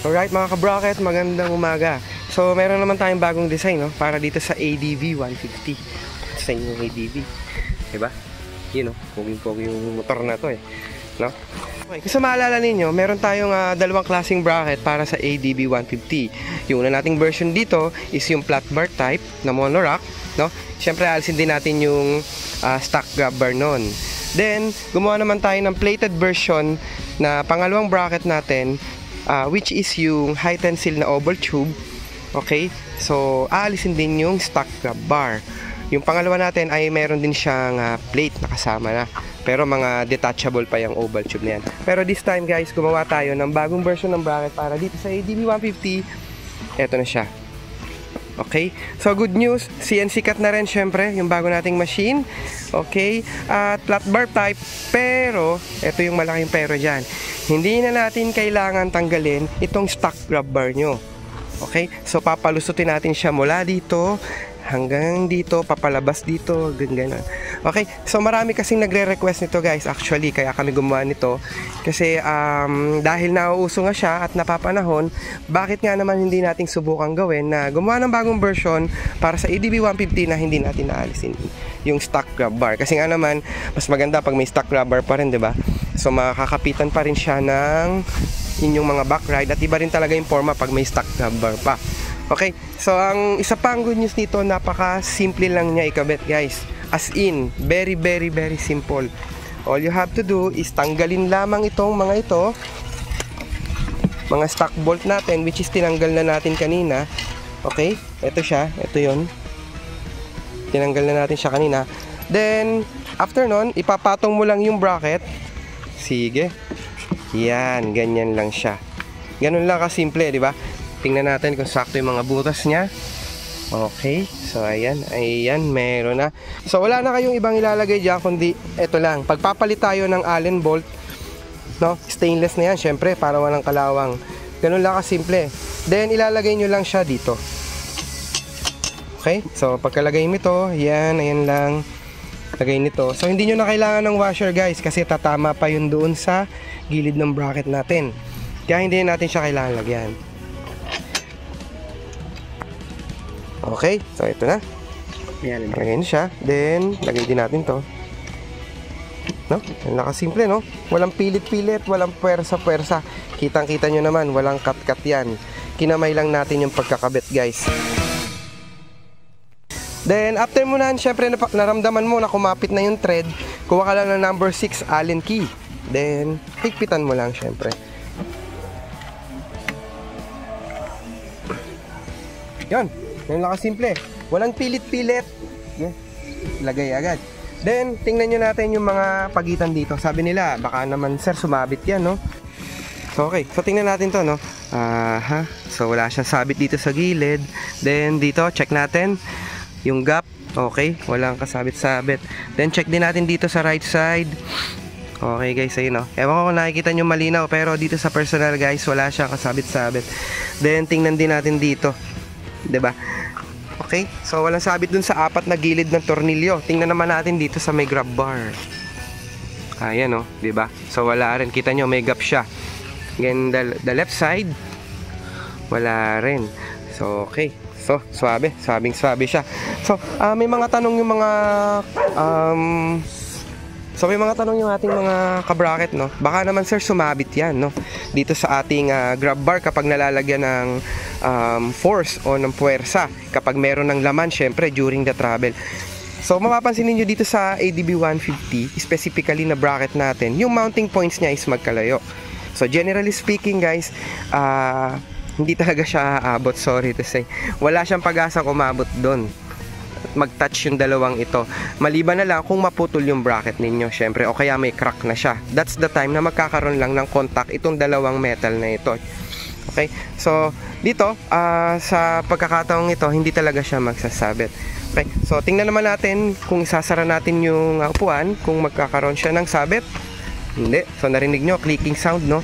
Alright mga ka-bracket, magandang umaga. So meron naman tayong bagong design, no? Para dito sa ADV 150. Design yung ADV, diba? Yun, no? Poging-pogi yung motor na to, no? Okay, kung maalala ninyo, meron tayong dalawang klaseng bracket para sa ADV 150. Yung una nating version dito is yung flat bar type na monorack, no? Siyempre alisin din natin yung stock grab bar nun. Then gumawa naman tayo ng plated version na pangalawang bracket natin, which is yung high tensile na oval tube. Okay, so aalisin din yung stock grab bar. Yung pangalawa natin ay meron din siyang plate na kasama na, pero mga detachable pa yung oval tube na yan. Pero this time guys, gumawa tayo ng bagong version ng bracket para dito sa ADV 150. Eto na siya. Okay, so good news, CNC cut na rin syempre yung bago nating machine. Okay, at flat bar type, pero ito yung malaking pero dyan, hindi na natin kailangan tanggalin itong stock grab bar nyo. Okay, so papalusutin natin siya mula dito hanggang dito, papalabas dito, ganyan. Okay, so marami kasing nagre-request nito guys, actually, kaya kami gumawa nito. Kasi dahil nauuso nga siya at napapanahon, bakit nga naman hindi nating subukan gawin na gumawa ng bagong version para sa ADV 150 na hindi natin naalisin yung stock grab bar. Kasi nga naman, mas maganda pag may stock grab bar pa rin, diba? So makakapitan pa rin siya ng inyong mga back ride, at iba rin talaga yung forma pag may stock grab bar pa. Okay, so ang isa pang good news nito, napaka simple lang niya ikabit guys. As in, very simple. All you have to do is tanggalin lamang itong mga ito, mga stock bolt natin, which is tinanggal na natin kanina. Okay, ito siya, ito yon, tinanggal na natin siya kanina. Then after nun, ipapatong mo lang yung bracket. Sige, yan, ganyan lang siya. Ganun lang kasimple, di ba? Tingnan natin kung sakto yung mga butas niya. Okay, so ayan, meron na. So wala na kayong ibang ilalagay dyan, kundi ito lang. Pagpapalit tayo ng Allen bolt, no? Stainless na yan, syempre, para walang kalawang. Ganun lang kasimple. Then ilalagay nyo lang siya dito. Okay, so pagkalagay mo ito, yan, ayan lang. Lagay nito. So hindi nyo na kailangan ng washer guys, kasi tatama pa yun doon sa gilid ng bracket natin. Kaya hindi natin siya kailangan lagyan. Okay, so ito na. Ayan, lagay na siya. Then, lagay din natin to. No? Nakasimple, no? Walang pilit-pilit, walang puwersa-puwersa. Kitang-kita nyo naman, walang cut-cut yan. Kinamay lang natin yung pagkakabit, guys. Then, after mo na, syempre, naramdaman mo na kumapit na yung thread, kuha ka lang ng number 6 Allen key. Then, higpitan mo lang, syempre. Yan. Yan lang kasimple. Walang pilit-pilit. Yeah. Lagay agad. Then, tingnan nyo natin yung mga pagitan dito. Sabi nila, baka naman sir, sumabit yan, no? So, okay. So, tingnan natin to, no? So, wala siyang sabit dito sa gilid. Then, dito, check natin yung gap. Okay. Walang kasabit-sabit. Then, check din natin dito sa right side. Okay, guys. Ayun, no? Ewan ko kung nakikita nyo malinaw. Pero dito sa personal, guys, wala siyang kasabit-sabit. Then, tingnan din natin dito. 'Di ba? Okay? So walang sabit dun sa apat na gilid ng tornilyo. Tingnan naman natin dito sa may grab bar. Ayan, oh, 'di ba? So wala rin, kita nyo may gap siya. Again, the left side wala rin. So okay. So swabe siya. So may mga tanong yung mga yung ating mga ka-bracket, no? Baka naman sir sumabit yan, no? Dito sa ating grab bar kapag nalalagyan ng force o ng puwersa, kapag meron ng laman syempre during the travel. So mapapansin niyo dito sa ADV 150, specifically na bracket natin, yung mounting points niya is magkalayo. So generally speaking guys, hindi talaga siya aabot, sorry to say. Wala siyang pag-asang umabot doon, mag-touch yung dalawang ito. Maliban na lang kung maputol yung bracket ninyo, syempre, o kaya may crack na siya. That's the time na magkakaroon lang ng contact itong dalawang metal na ito. Okay, so dito sa pagkakataong ito, hindi talaga siya magsasabit. Okay, so tingnan naman natin kung isasara natin yung upuan, kung magkakaroon siya ng sabit. Hindi. So narinig nyo, clicking sound, no?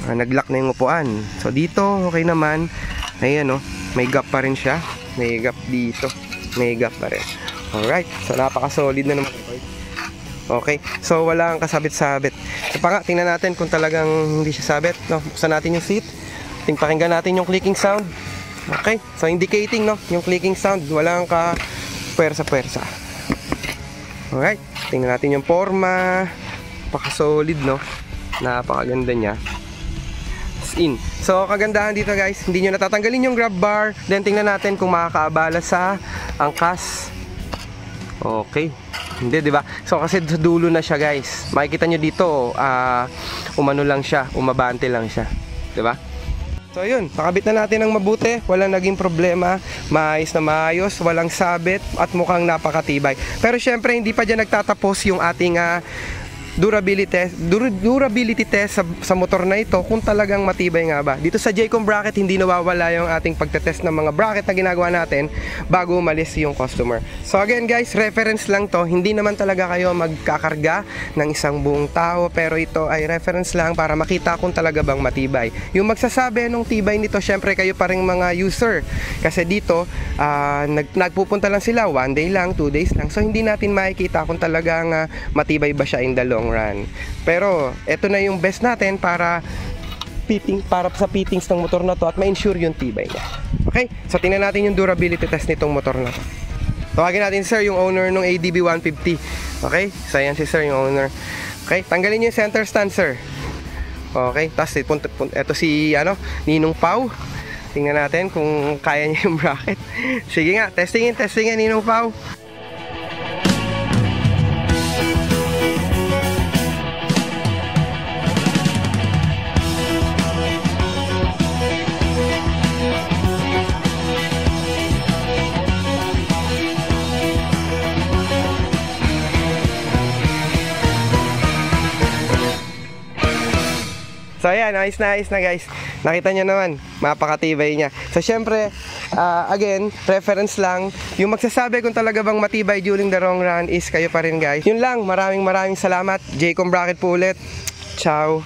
Nag-lock na yung upuan. So dito, okay naman. Ayan, no? May gap pa rin siya. May gap dito. May gap pa rin. Alright, so napaka-solid na naman. Okay, so wala kang kasabit-sabit. So pa nga, tingnan natin kung talagang hindi siya sabit, no? Buksan natin yung seat. Pakinggan natin yung clicking sound. Okay, so indicating, no, yung clicking sound, walang ka puwersa-puwersa. Alright, tingnan natin yung forma. Napaka-solid, no? Napakaganda niya. In. So, kagandahan dito guys, hindi nyo natatanggalin yung grab bar. Then, tingnan natin kung makakaabala sa angkas. Okay. Hindi, di ba? So, kasi sa dulo na siya guys. Makikita nyo dito, umano lang siya, umabante lang siya. Di ba? So, yun. Nakabit na natin ng mabuti. Walang naging problema. Maayos na maayos. Walang sabit. At mukhang napakatibay. Pero, syempre, hindi pa dyan nagtatapos yung ating durability test sa motor na ito kung talagang matibay nga ba. Dito sa Jaycom Bracket hindi nawawala yung ating pagtetest ng mga bracket na ginagawa natin bago umalis yung customer. So again guys, reference lang to. Hindi naman talaga kayo magkakarga ng isang buong tao, pero ito ay reference lang para makita kung talaga bang matibay. Yung magsasabi nung tibay nito, syempre kayo pa rin mga user. Kasi dito nagpupunta lang sila 1 day lang, 2 days lang. So hindi natin makikita kung talagang matibay ba siya in the long run. Pero ito na yung best natin para sa fittings ng motor na to at ma-ensure yung tibay niya. Okay? So tingnan natin yung durability test nitong motor na to. Tawagin natin sir yung owner ng ADB 150. Okay? So ayan si sir yung owner. Okay? Tanggalin niyo yung center stand sir. Okay? Tapos ito si Ninong Pau. Tingnan natin kung kaya niya yung bracket. Sige nga, testingin Ninong Pau. So ayan, ayos na guys. Nakita nyo naman, mapakatibay niya. So syempre, again, reference lang. Yung magsasabi kung talaga bang matibay during the long run is kayo pa rin guys. Yun lang, maraming salamat. Jaycom Bracket po ulit. Ciao.